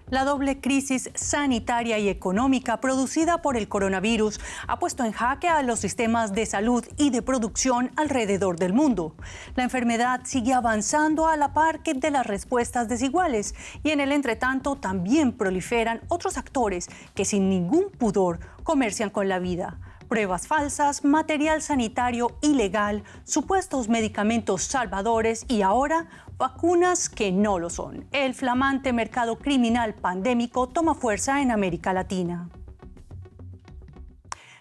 La doble crisis sanitaria y económica producida por el coronavirus ha puesto en jaque a los sistemas de salud y de producción alrededor del mundo. La enfermedad sigue avanzando a la par que de las respuestas desiguales y en el entretanto también proliferan otros actores que sin ningún pudor comercian con la vida. Pruebas falsas, material sanitario ilegal, supuestos medicamentos salvadores y ahora vacunas que no lo son. El flamante mercado criminal pandémico toma fuerza en América Latina.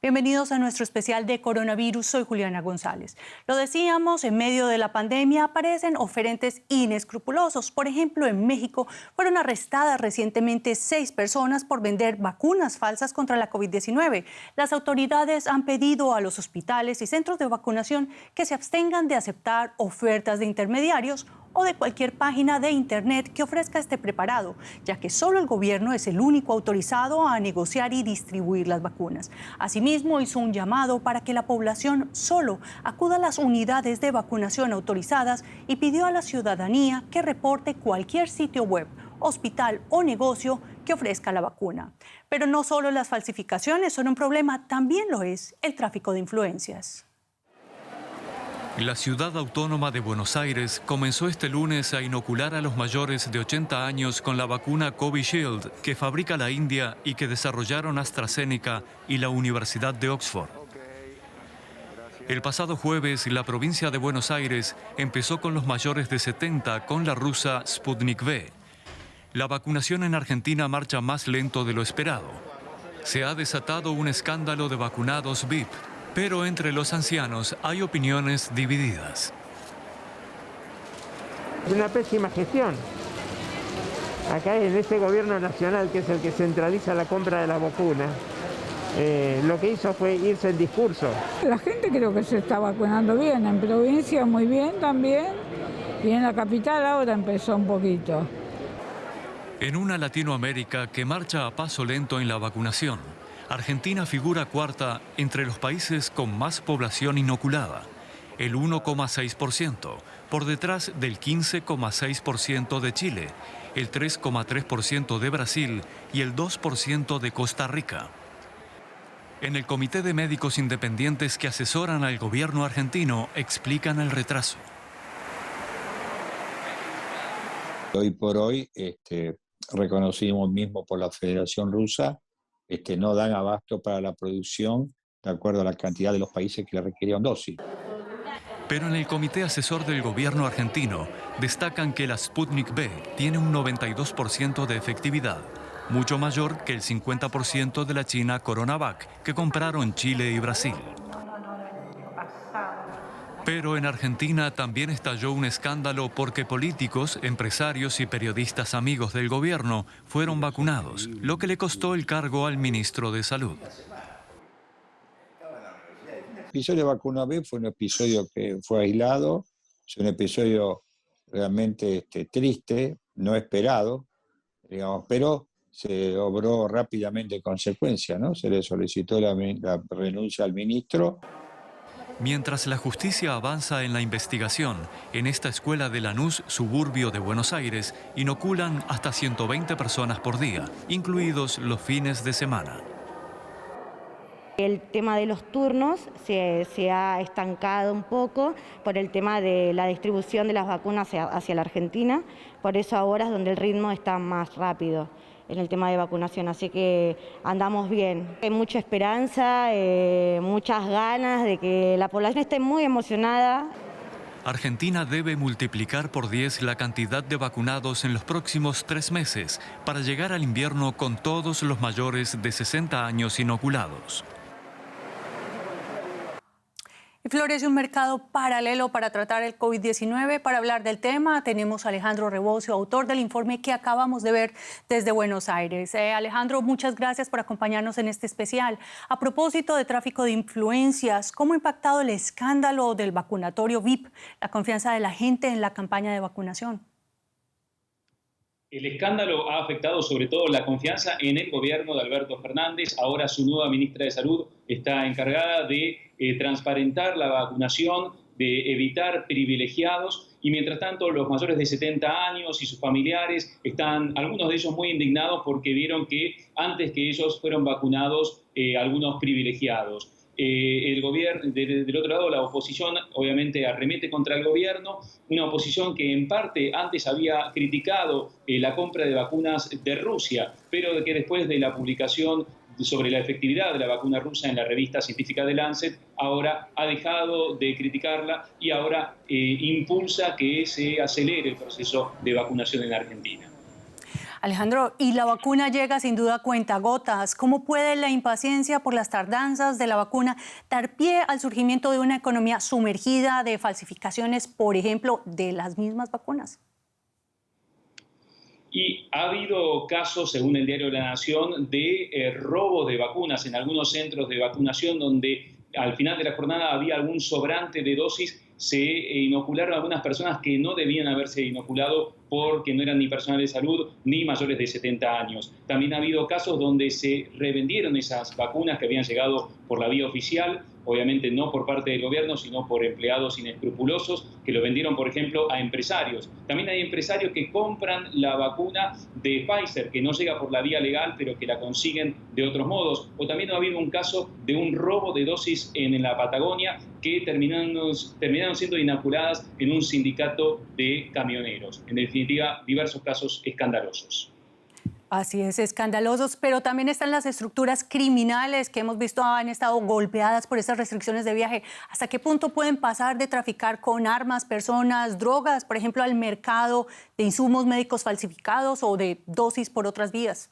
Bienvenidos a nuestro especial de coronavirus. Soy Juliana González. Lo decíamos, en medio de la pandemia aparecen oferentes inescrupulosos. Por ejemplo, en México fueron arrestadas recientemente 6 personas por vender vacunas falsas contra la COVID-19. Las autoridades han pedido a los hospitales y centros de vacunación que se abstengan de aceptar ofertas de intermediarios o de cualquier página de internet que ofrezca este preparado, ya que solo el gobierno es el único autorizado a negociar y distribuir las vacunas. Asimismo, hizo un llamado para que la población solo acuda a las unidades de vacunación autorizadas y pidió a la ciudadanía que reporte cualquier sitio web, hospital o negocio que ofrezca la vacuna. Pero no solo las falsificaciones son un problema, también lo es el tráfico de influencias. La ciudad autónoma de Buenos Aires comenzó este lunes a inocular a los mayores de 80 años con la vacuna Covishield que fabrica la India y que desarrollaron AstraZeneca y la Universidad de Oxford. El pasado jueves, la provincia de Buenos Aires empezó con los mayores de 70 con la rusa Sputnik V. La vacunación en Argentina marcha más lento de lo esperado. Se ha desatado un escándalo de vacunados VIP. Pero entre los ancianos hay opiniones divididas. Es una pésima gestión. Acá en este gobierno nacional, que es el que centraliza la compra de las vacunas, lo que hizo fue irse en discurso. La gente creo que se está vacunando bien, en provincia muy bien también, y en la capital ahora empezó un poquito. En una Latinoamérica que marcha a paso lento en la vacunación, Argentina figura cuarta entre los países con más población inoculada, el 1,6%, por detrás del 15,6% de Chile, el 3,3% de Brasil y el 2% de Costa Rica. En el Comité de Médicos Independientes que asesoran al gobierno argentino explican el retraso. Hoy por hoy, reconocimos mismo por la Federación Rusa, no dan abasto para la producción de acuerdo a la cantidad de los países que le requerían dosis. Pero en el comité asesor del gobierno argentino destacan que la Sputnik V tiene un 92% de efectividad, mucho mayor que el 50% de la China CoronaVac que compraron Chile y Brasil. Pero en Argentina también estalló un escándalo porque políticos, empresarios y periodistas amigos del gobierno fueron vacunados, lo que le costó el cargo al ministro de Salud. El episodio de vacuna B fue un episodio que fue aislado, es un episodio realmente triste, no esperado, digamos, pero se obró rápidamente en consecuencia, ¿no? Se le solicitó la renuncia al ministro. Mientras la justicia avanza en la investigación, en esta escuela de Lanús, suburbio de Buenos Aires, inoculan hasta 120 personas por día, incluidos los fines de semana. El tema de los turnos se ha estancado un poco por el tema de la distribución de las vacunas hacia la Argentina, por eso ahora es donde el ritmo está más rápido en el tema de vacunación, así que andamos bien. Hay mucha esperanza, muchas ganas de que la población esté muy emocionada. Argentina debe multiplicar por 10 la cantidad de vacunados en los próximos 3 meses para llegar al invierno con todos los mayores de 60 años inoculados. Florece un mercado paralelo para tratar el COVID-19. Para hablar del tema tenemos a Alejandro Rebocio, autor del informe que acabamos de ver desde Buenos Aires. Alejandro, muchas gracias por acompañarnos en este especial. A propósito de tráfico de influencias, ¿cómo ha impactado el escándalo del vacunatorio VIP la confianza de la gente en la campaña de vacunación? El escándalo ha afectado sobre todo la confianza en el gobierno de Alberto Fernández. Ahora su nueva ministra de Salud está encargada de transparentar la vacunación, de evitar privilegiados Y mientras tanto, los mayores de 70 años y sus familiares están, algunos de ellos muy indignados porque vieron que antes que ellos fueron vacunados algunos privilegiados. El gobierno, del otro lado, la oposición obviamente arremete contra el gobierno, una oposición que en parte antes había criticado la compra de vacunas de Rusia, pero que después de la publicación sobre la efectividad de la vacuna rusa en la revista científica The Lancet, ahora ha dejado de criticarla y ahora impulsa que se acelere el proceso de vacunación en Argentina. Alejandro, y la vacuna llega sin duda a cuentagotas. ¿Cómo puede la impaciencia por las tardanzas de la vacuna dar pie al surgimiento de una economía sumergida de falsificaciones, por ejemplo, de las mismas vacunas? Y ha habido casos, según el diario La Nación, de robo de vacunas en algunos centros de vacunación donde al final de la jornada había algún sobrante de dosis. Se inocularon a algunas personas que no debían haberse inoculado porque no eran ni personal de salud ni mayores de 70 años. También ha habido casos donde se revendieron esas vacunas que habían llegado por la vía oficial, obviamente no por parte del gobierno, sino por empleados inescrupulosos que lo vendieron, por ejemplo, a empresarios. También hay empresarios que compran la vacuna de Pfizer, que no llega por la vía legal, pero que la consiguen de otros modos. O también ha habido un caso de un robo de dosis en la Patagonia que terminaron siendo inoculadas en un sindicato de camioneros. En definitiva, diversos casos escandalosos. Así es, escandalosos, pero también están las estructuras criminales que hemos visto han estado golpeadas por estas restricciones de viaje. ¿Hasta qué punto pueden pasar de traficar con armas, personas, drogas, por ejemplo, al mercado de insumos médicos falsificados o de dosis por otras vías?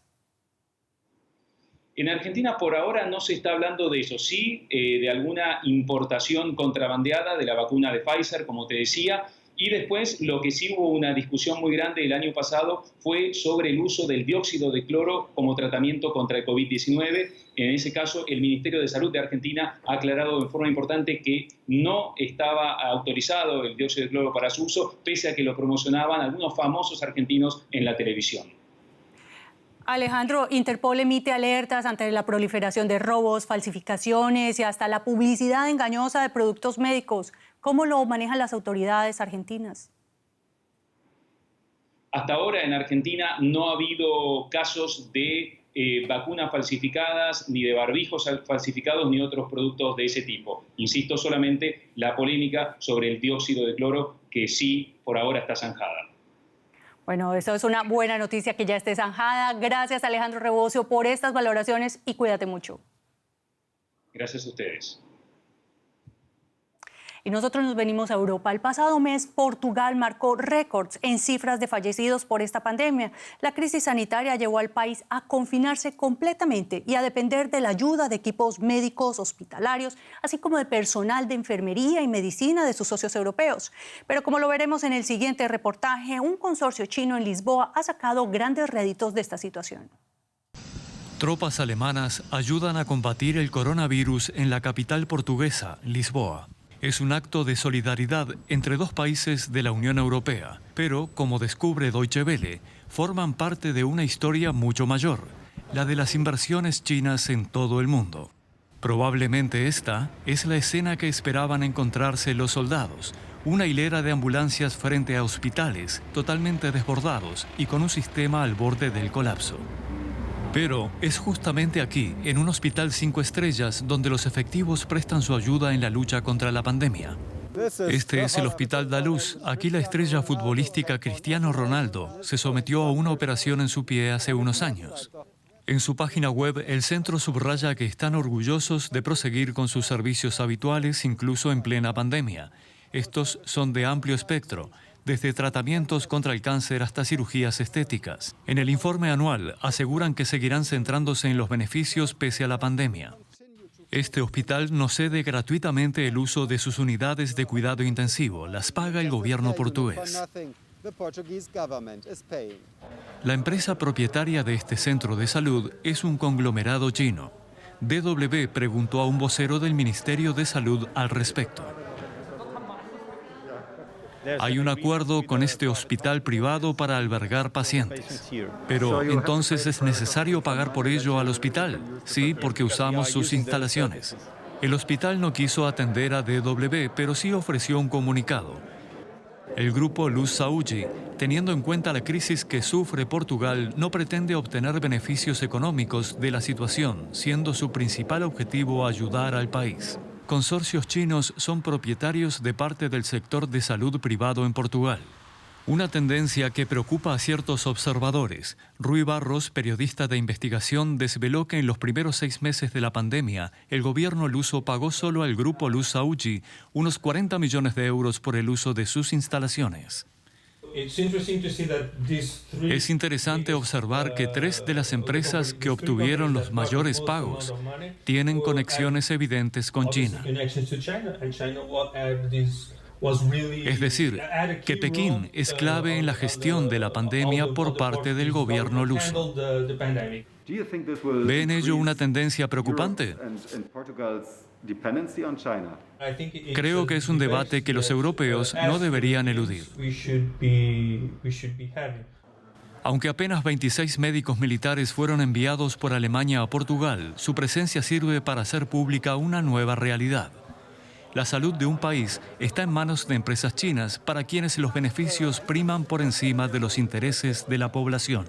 En Argentina por ahora no se está hablando de eso, sí de alguna importación contrabandeada de la vacuna de Pfizer, como te decía. Y después lo que sí hubo una discusión muy grande el año pasado fue sobre el uso del dióxido de cloro como tratamiento contra el COVID-19. En ese caso, el Ministerio de Salud de Argentina ha aclarado de forma importante que no estaba autorizado el dióxido de cloro para su uso, pese a que lo promocionaban algunos famosos argentinos en la televisión. Alejandro, Interpol emite alertas ante la proliferación de robos, falsificaciones y hasta la publicidad engañosa de productos médicos. ¿Cómo lo manejan las autoridades argentinas? Hasta ahora en Argentina no ha habido casos de vacunas falsificadas, ni de barbijos falsificados, ni otros productos de ese tipo. Insisto, solamente la polémica sobre el dióxido de cloro, que sí, por ahora está zanjada. Bueno, eso es una buena noticia que ya esté zanjada. Gracias, Alejandro Rebocio, por estas valoraciones y cuídate mucho. Gracias a ustedes. Y nosotros nos venimos a Europa. El pasado mes, Portugal marcó récords en cifras de fallecidos por esta pandemia. La crisis sanitaria llevó al país a confinarse completamente y a depender de la ayuda de equipos médicos, hospitalarios, así como de personal de enfermería y medicina de sus socios europeos. Pero como lo veremos en el siguiente reportaje, un consorcio chino en Lisboa ha sacado grandes réditos de esta situación. Tropas alemanas ayudan a combatir el coronavirus en la capital portuguesa, Lisboa. Es un acto de solidaridad entre dos países de la Unión Europea, pero, como descubre Deutsche Welle, forman parte de una historia mucho mayor, la de las inversiones chinas en todo el mundo. Probablemente esta es la escena que esperaban encontrarse los soldados, una hilera de ambulancias frente a hospitales totalmente desbordados y con un sistema al borde del colapso. Pero es justamente aquí, en un hospital 5 estrellas, donde los efectivos prestan su ayuda en la lucha contra la pandemia. Este es el Hospital da Luz. Aquí la estrella futbolística Cristiano Ronaldo se sometió a una operación en su pie hace unos años. En su página web, el centro subraya que están orgullosos de proseguir con sus servicios habituales incluso en plena pandemia. Estos son de amplio espectro, desde tratamientos contra el cáncer hasta cirugías estéticas. En el informe anual aseguran que seguirán centrándose en los beneficios pese a la pandemia. Este hospital no cede gratuitamente el uso de sus unidades de cuidado intensivo, las paga el gobierno portugués. La empresa propietaria de este centro de salud es un conglomerado chino. DW preguntó a un vocero del Ministerio de Salud al respecto. Hay un acuerdo con este hospital privado para albergar pacientes. Pero entonces es necesario pagar por ello al hospital. Sí, porque usamos sus instalaciones. El hospital no quiso atender a DW, pero sí ofreció un comunicado. El grupo Luz Saúde, teniendo en cuenta la crisis que sufre Portugal, no pretende obtener beneficios económicos de la situación, siendo su principal objetivo ayudar al país. Consorcios chinos son propietarios de parte del sector de salud privado en Portugal. Una tendencia que preocupa a ciertos observadores. Rui Barros, periodista de investigación, desveló que en los primeros 6 meses de la pandemia, el gobierno luso pagó solo al grupo Luz Saúde unos 40 millones de euros por el uso de sus instalaciones. Es interesante observar que 3 de las empresas que obtuvieron los mayores pagos tienen conexiones evidentes con China. Es decir, que Pekín es clave en la gestión de la pandemia por parte del gobierno luso. ¿Ve en ello una tendencia preocupante? Creo que es un debate que los europeos no deberían eludir. Aunque apenas 26 médicos militares fueron enviados por Alemania a Portugal, su presencia sirve para hacer pública una nueva realidad. La salud de un país está en manos de empresas chinas para quienes los beneficios priman por encima de los intereses de la población.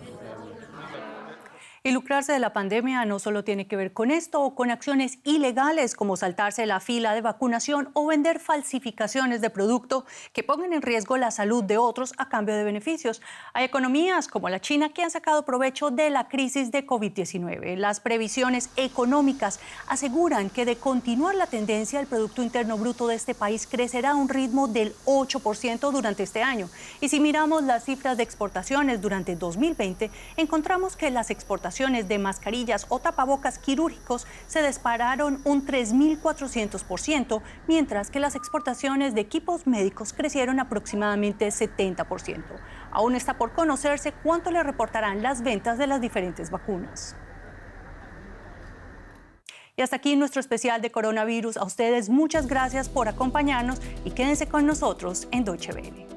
Y lucrarse de la pandemia no solo tiene que ver con esto o con acciones ilegales como saltarse la fila de vacunación o vender falsificaciones de producto que pongan en riesgo la salud de otros a cambio de beneficios. Hay economías como la China que han sacado provecho de la crisis de COVID-19. Las previsiones económicas aseguran que de continuar la tendencia, el Producto Interno Bruto de este país crecerá a un ritmo del 8% durante este año. Y si miramos las cifras de exportaciones durante 2020, encontramos que las exportaciones de mascarillas o tapabocas quirúrgicos se dispararon un 3.400%, mientras que las exportaciones de equipos médicos crecieron aproximadamente 70%. Aún está por conocerse cuánto le reportarán las ventas de las diferentes vacunas. Y hasta aquí nuestro especial de coronavirus. A ustedes muchas gracias por acompañarnos y quédense con nosotros en Deutsche Welle.